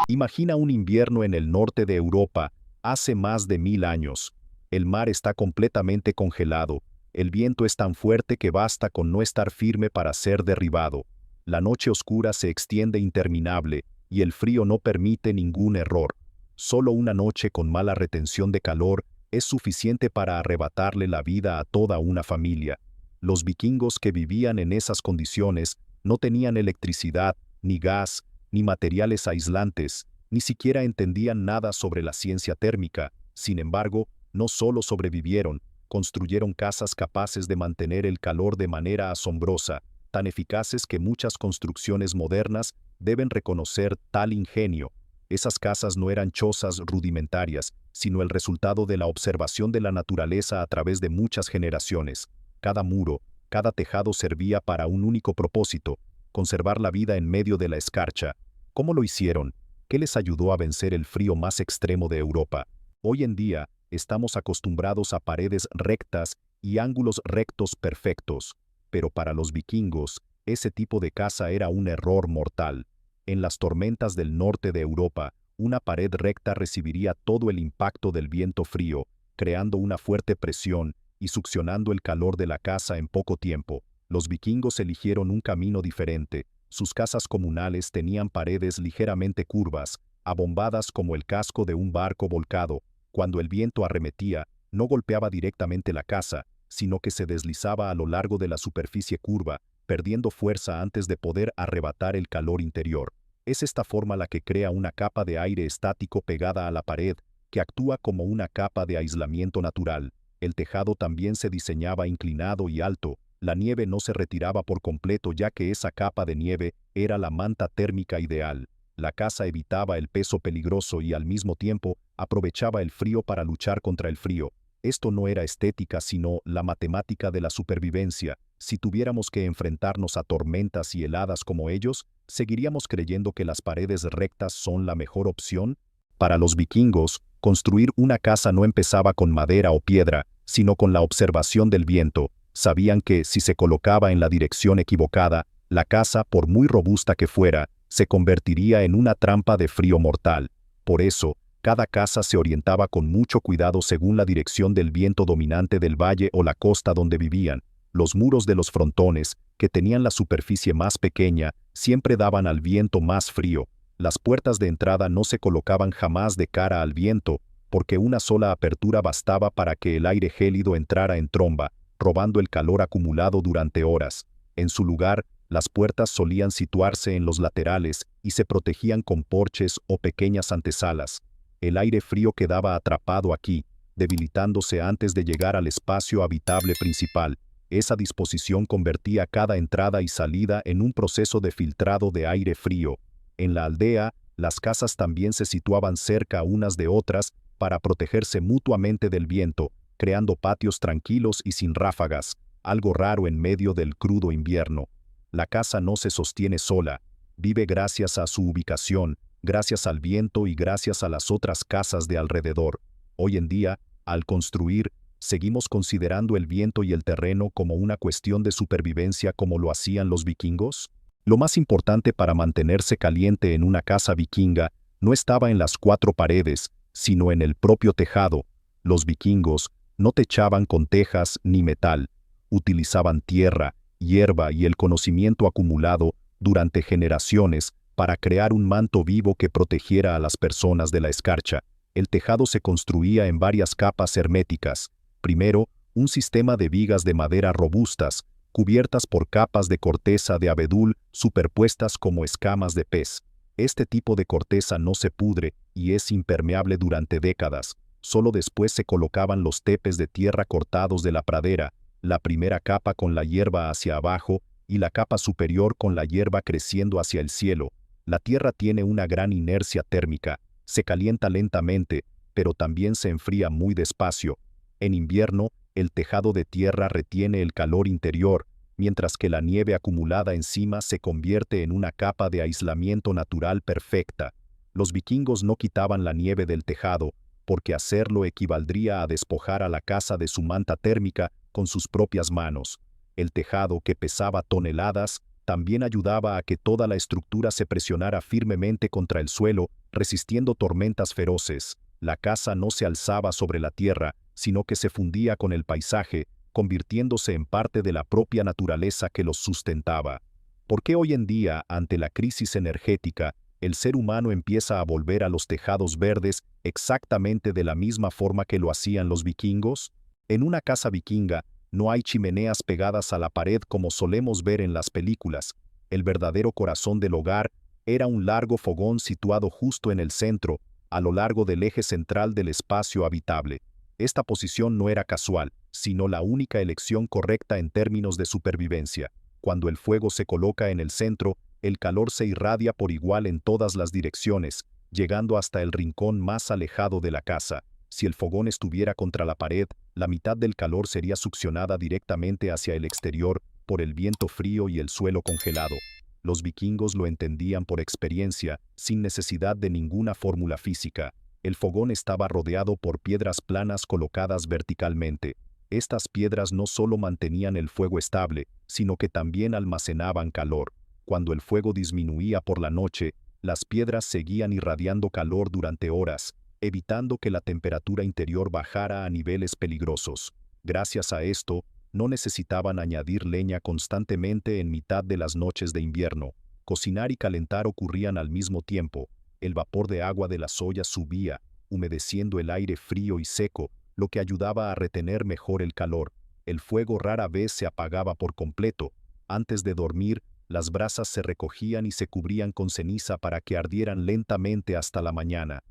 Imagina un invierno en el norte de Europa, hace más de 1000 años. El mar está completamente congelado, el viento es tan fuerte que basta con no estar firme para ser derribado. La noche oscura se extiende interminable, y el frío no permite ningún error. Solo una noche con mala retención de calor es suficiente para arrebatarle la vida a toda una familia. Los vikingos que vivían en esas condiciones no tenían electricidad, ni gas, ni materiales aislantes, ni siquiera entendían nada sobre la ciencia térmica. Sin embargo, no solo sobrevivieron, construyeron casas capaces de mantener el calor de manera asombrosa, tan eficaces que muchas construcciones modernas deben reconocer tal ingenio. Esas casas no eran chozas rudimentarias, sino el resultado de la observación de la naturaleza a través de muchas generaciones. Cada muro, cada tejado servía para un único propósito: conservar la vida en medio de la escarcha. ¿Cómo lo hicieron? ¿Qué les ayudó a vencer el frío más extremo de Europa? Hoy en día, estamos acostumbrados a paredes rectas y ángulos rectos perfectos, pero para los vikingos, ese tipo de casa era un error mortal. En las tormentas del norte de Europa, una pared recta recibiría todo el impacto del viento frío, creando una fuerte presión y succionando el calor de la casa en poco tiempo. Los vikingos eligieron un camino diferente. Sus casas comunales tenían paredes ligeramente curvas, abombadas como el casco de un barco volcado. Cuando el viento arremetía, no golpeaba directamente la casa, sino que se deslizaba a lo largo de la superficie curva, perdiendo fuerza antes de poder arrebatar el calor interior. Es esta forma la que crea una capa de aire estático pegada a la pared, que actúa como una capa de aislamiento natural. El tejado también se diseñaba inclinado y alto. La nieve no se retiraba por completo, ya que esa capa de nieve era la manta térmica ideal. La casa evitaba el peso peligroso y al mismo tiempo aprovechaba el frío para luchar contra el frío. Esto no era estética, sino la matemática de la supervivencia. Si tuviéramos que enfrentarnos a tormentas y heladas como ellos, ¿seguiríamos creyendo que las paredes rectas son la mejor opción? Para los vikingos, construir una casa no empezaba con madera o piedra, sino con la observación del viento. Sabían que, si se colocaba en la dirección equivocada, la casa, por muy robusta que fuera, se convertiría en una trampa de frío mortal. Por eso, cada casa se orientaba con mucho cuidado según la dirección del viento dominante del valle o la costa donde vivían. Los muros de los frontones, que tenían la superficie más pequeña, siempre daban al viento más frío. Las puertas de entrada no se colocaban jamás de cara al viento, porque una sola apertura bastaba para que el aire gélido entrara en tromba, robando el calor acumulado durante horas. En su lugar, las puertas solían situarse en los laterales y se protegían con porches o pequeñas antesalas. El aire frío quedaba atrapado aquí, debilitándose antes de llegar al espacio habitable principal. Esa disposición convertía cada entrada y salida en un proceso de filtrado de aire frío. En la aldea, las casas también se situaban cerca unas de otras para protegerse mutuamente del viento, creando patios tranquilos y sin ráfagas, algo raro en medio del crudo invierno. La casa no se sostiene sola, vive gracias a su ubicación, gracias al viento y gracias a las otras casas de alrededor. Hoy en día, al construir, seguimos considerando el viento y el terreno como una cuestión de supervivencia como lo hacían los vikingos. Lo más importante para mantenerse caliente en una casa vikinga no estaba en las cuatro paredes, sino en el propio tejado. Los vikingos no techaban con tejas ni metal, utilizaban tierra, hierba y el conocimiento acumulado durante generaciones para crear un manto vivo que protegiera a las personas de la escarcha. El tejado se construía en varias capas herméticas. Primero, un sistema de vigas de madera robustas, cubiertas por capas de corteza de abedul superpuestas como escamas de pez. Este tipo de corteza no se pudre y es impermeable durante décadas. Solo después se colocaban los tepes de tierra cortados de la pradera, la primera capa con la hierba hacia abajo y la capa superior con la hierba creciendo hacia el cielo. La tierra tiene una gran inercia térmica, se calienta lentamente, pero también se enfría muy despacio. En invierno, el tejado de tierra retiene el calor interior, mientras que la nieve acumulada encima se convierte en una capa de aislamiento natural perfecta. Los vikingos no quitaban la nieve del tejado, porque hacerlo equivaldría a despojar a la casa de su manta térmica con sus propias manos. El tejado, que pesaba toneladas, también ayudaba a que toda la estructura se presionara firmemente contra el suelo, resistiendo tormentas feroces. La casa no se alzaba sobre la tierra, sino que se fundía con el paisaje, convirtiéndose en parte de la propia naturaleza que los sustentaba. ¿Por qué hoy en día, ante la crisis energética, el ser humano empieza a volver a los tejados verdes exactamente de la misma forma que lo hacían los vikingos? En una casa vikinga, no hay chimeneas pegadas a la pared como solemos ver en las películas. El verdadero corazón del hogar era un largo fogón situado justo en el centro, a lo largo del eje central del espacio habitable. Esta posición no era casual, sino la única elección correcta en términos de supervivencia. Cuando el fuego se coloca en el centro, el calor se irradia por igual en todas las direcciones, llegando hasta el rincón más alejado de la casa. Si el fogón estuviera contra la pared, la mitad del calor sería succionada directamente hacia el exterior por el viento frío y el suelo congelado. Los vikingos lo entendían por experiencia, sin necesidad de ninguna fórmula física. El fogón estaba rodeado por piedras planas colocadas verticalmente. Estas piedras no solo mantenían el fuego estable, sino que también almacenaban calor. Cuando el fuego disminuía por la noche, las piedras seguían irradiando calor durante horas, evitando que la temperatura interior bajara a niveles peligrosos. Gracias a esto, no necesitaban añadir leña constantemente en mitad de las noches de invierno. Cocinar y calentar ocurrían al mismo tiempo. El vapor de agua de las ollas subía, humedeciendo el aire frío y seco, lo que ayudaba a retener mejor el calor. El fuego rara vez se apagaba por completo. Antes de dormir, las brasas se recogían y se cubrían con ceniza para que ardieran lentamente hasta la mañana.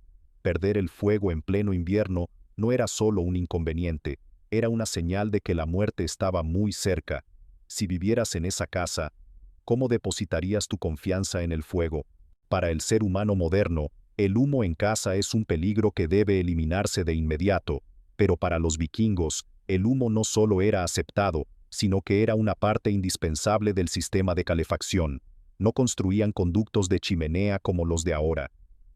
Perder el fuego en pleno invierno no era solo un inconveniente, era una señal de que la muerte estaba muy cerca. Si vivieras en esa casa, ¿cómo depositarías tu confianza en el fuego? Para el ser humano moderno, el humo en casa es un peligro que debe eliminarse de inmediato, pero para los vikingos, el humo no solo era aceptado, sino que era una parte indispensable del sistema de calefacción. No construían conductos de chimenea como los de ahora.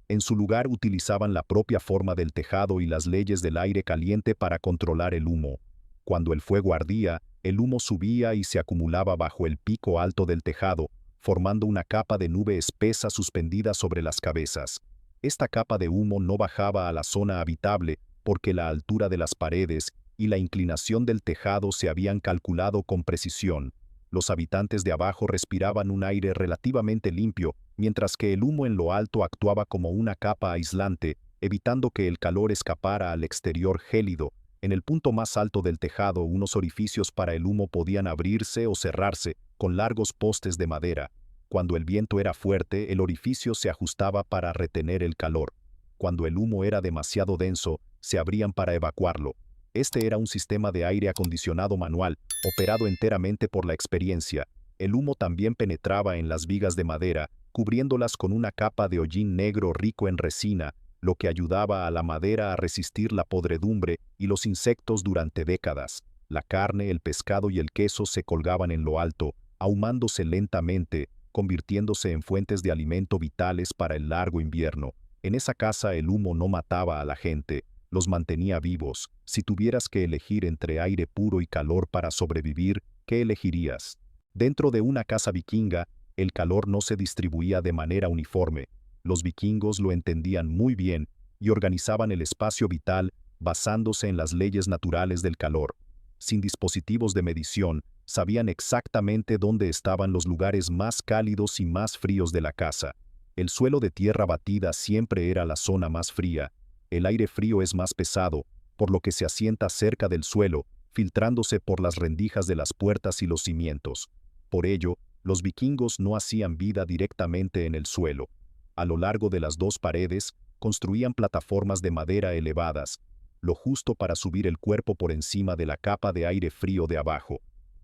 En su lugar utilizaban la propia forma del tejado y las leyes del aire caliente para controlar el humo. Cuando el fuego ardía, el humo subía y se acumulaba bajo el pico alto del tejado, formando una capa de nube espesa suspendida sobre las cabezas. Esta capa de humo no bajaba a la zona habitable porque la altura de las paredes y la inclinación del tejado se habían calculado con precisión. Los habitantes de abajo respiraban un aire relativamente limpio, mientras que el humo en lo alto actuaba como una capa aislante, evitando que el calor escapara al exterior gélido. En el punto más alto del tejado, unos orificios para el humo podían abrirse o cerrarse, con largos postes de madera. Cuando el viento era fuerte, el orificio se ajustaba para retener el calor. Cuando el humo era demasiado denso, se abrían para evacuarlo. Este era un sistema de aire acondicionado manual, operado enteramente por la experiencia. El humo también penetraba en las vigas de madera, cubriéndolas con una capa de hollín negro rico en resina, lo que ayudaba a la madera a resistir la podredumbre y los insectos durante décadas. La carne, el pescado y el queso se colgaban en lo alto, ahumándose lentamente, convirtiéndose en fuentes de alimento vitales para el largo invierno. En esa casa el humo no mataba a la gente, los mantenía vivos. Si tuvieras que elegir entre aire puro y calor para sobrevivir, ¿qué elegirías? Dentro de una casa vikinga, el calor no se distribuía de manera uniforme. Los vikingos lo entendían muy bien y organizaban el espacio vital basándose en las leyes naturales del calor. Sin dispositivos de medición, sabían exactamente dónde estaban los lugares más cálidos y más fríos de la casa. El suelo de tierra batida siempre era la zona más fría. El aire frío es más pesado, por lo que se asienta cerca del suelo, filtrándose por las rendijas de las puertas y los cimientos. Por ello, los vikingos no hacían vida directamente en el suelo. A lo largo de las dos paredes, construían plataformas de madera elevadas, lo justo para subir el cuerpo por encima de la capa de aire frío de abajo.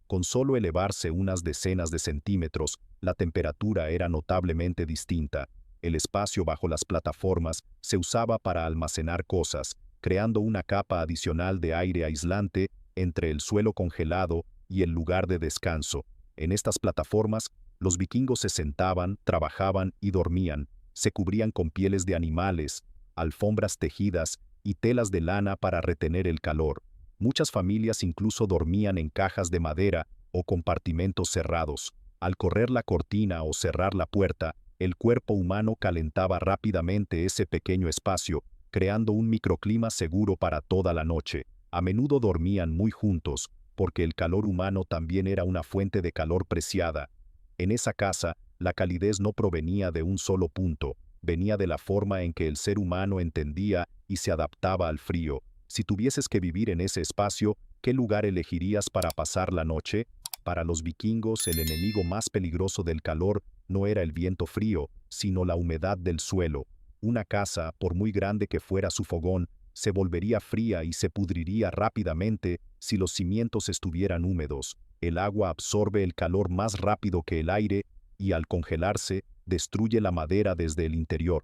Con solo elevarse unas decenas de centímetros, la temperatura era notablemente distinta. El espacio bajo las plataformas se usaba para almacenar cosas, creando una capa adicional de aire aislante entre el suelo congelado y el lugar de descanso. En estas plataformas, los vikingos se sentaban, trabajaban y dormían. Se cubrían con pieles de animales, alfombras tejidas y telas de lana para retener el calor. Muchas familias incluso dormían en cajas de madera o compartimentos cerrados. Al correr la cortina o cerrar la puerta, el cuerpo humano calentaba rápidamente ese pequeño espacio, creando un microclima seguro para toda la noche. A menudo dormían muy juntos, porque el calor humano también era una fuente de calor preciada. En esa casa, la calidez no provenía de un solo punto, venía de la forma en que el ser humano entendía y se adaptaba al frío. Si tuvieses que vivir en ese espacio, ¿qué lugar elegirías para pasar la noche? Para los vikingos, el enemigo más peligroso del calor no era el viento frío, sino la humedad del suelo. Una casa, por muy grande que fuera su fogón, se volvería fría y se pudriría rápidamente si los cimientos estuvieran húmedos. El agua absorbe el calor más rápido que el aire y al congelarse, destruye la madera desde el interior.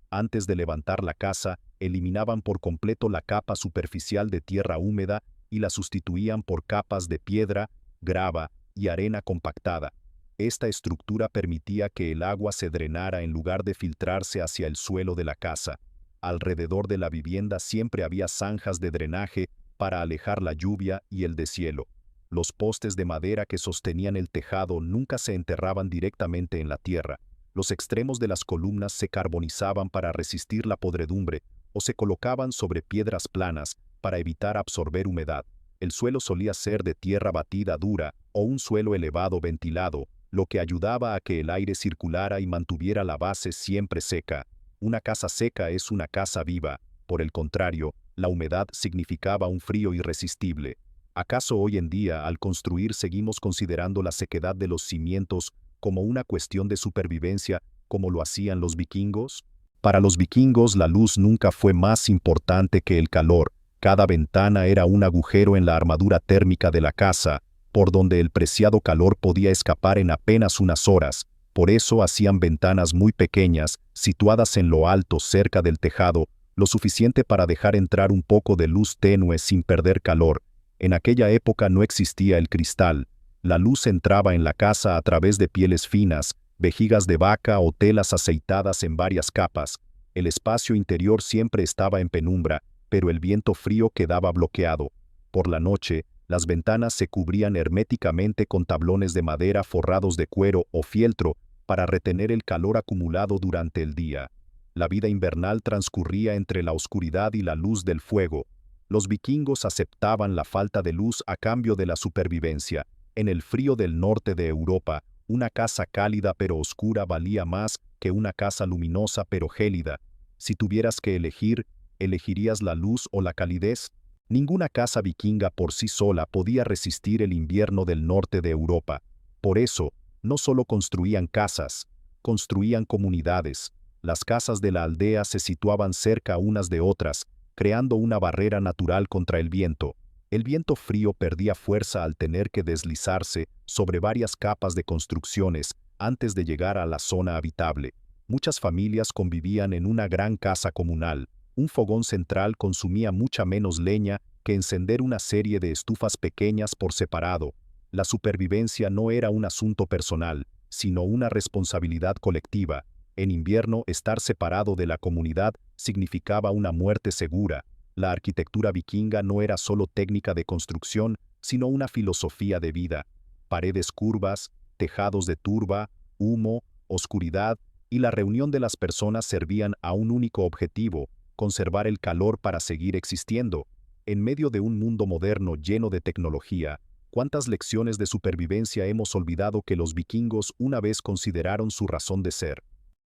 Antes de levantar la casa, eliminaban por completo la capa superficial de tierra húmeda y la sustituían por capas de piedra, grava y arena compactada. Esta estructura permitía que el agua se drenara en lugar de filtrarse hacia el suelo de la casa. Alrededor de la vivienda siempre había zanjas de drenaje para alejar la lluvia y el deshielo. Los postes de madera que sostenían el tejado nunca se enterraban directamente en la tierra. Los extremos de las columnas se carbonizaban para resistir la podredumbre o se colocaban sobre piedras planas para evitar absorber humedad. El suelo solía ser de tierra batida dura o un suelo elevado ventilado, lo que ayudaba a que el aire circulara y mantuviera la base siempre seca. Una casa seca es una casa viva. Por el contrario, la humedad significaba un frío irresistible. ¿Acaso hoy en día, al construir, seguimos considerando la sequedad de los cimientos como una cuestión de supervivencia, como lo hacían los vikingos? Para los vikingos, la luz nunca fue más importante que el calor. Cada ventana era un agujero en la armadura térmica de la casa, por donde el preciado calor podía escapar en apenas unas horas. Por eso hacían ventanas muy pequeñas, situadas en lo alto cerca del tejado, lo suficiente para dejar entrar un poco de luz tenue sin perder calor. En aquella época no existía el cristal. La luz entraba en la casa a través de pieles finas, vejigas de vaca o telas aceitadas en varias capas. El espacio interior siempre estaba en penumbra, pero el viento frío quedaba bloqueado. Por la noche, las ventanas se cubrían herméticamente con tablones de madera forrados de cuero o fieltro para retener el calor acumulado durante el día. La vida invernal transcurría entre la oscuridad y la luz del fuego. Los vikingos aceptaban la falta de luz a cambio de la supervivencia. En el frío del norte de Europa, una casa cálida pero oscura valía más que una casa luminosa pero gélida. Si tuvieras que elegir, ¿elegirías la luz o la calidez? Ninguna casa vikinga por sí sola podía resistir el invierno del norte de Europa. Por eso, no solo construían casas, construían comunidades. Las casas de la aldea se situaban cerca unas de otras, creando una barrera natural contra el viento. El viento frío perdía fuerza al tener que deslizarse sobre varias capas de construcciones antes de llegar a la zona habitable. Muchas familias convivían en una gran casa comunal. Un fogón central consumía mucha menos leña que encender una serie de estufas pequeñas por separado. La supervivencia no era un asunto personal, sino una responsabilidad colectiva. En invierno, estar separado de la comunidad significaba una muerte segura. La arquitectura vikinga no era solo técnica de construcción, sino una filosofía de vida. Paredes curvas, tejados de turba, humo, oscuridad y la reunión de las personas servían a un único objetivo: conservar el calor para seguir existiendo. En medio de un mundo moderno lleno de tecnología, ¿cuántas lecciones de supervivencia hemos olvidado que los vikingos una vez consideraron su razón de ser?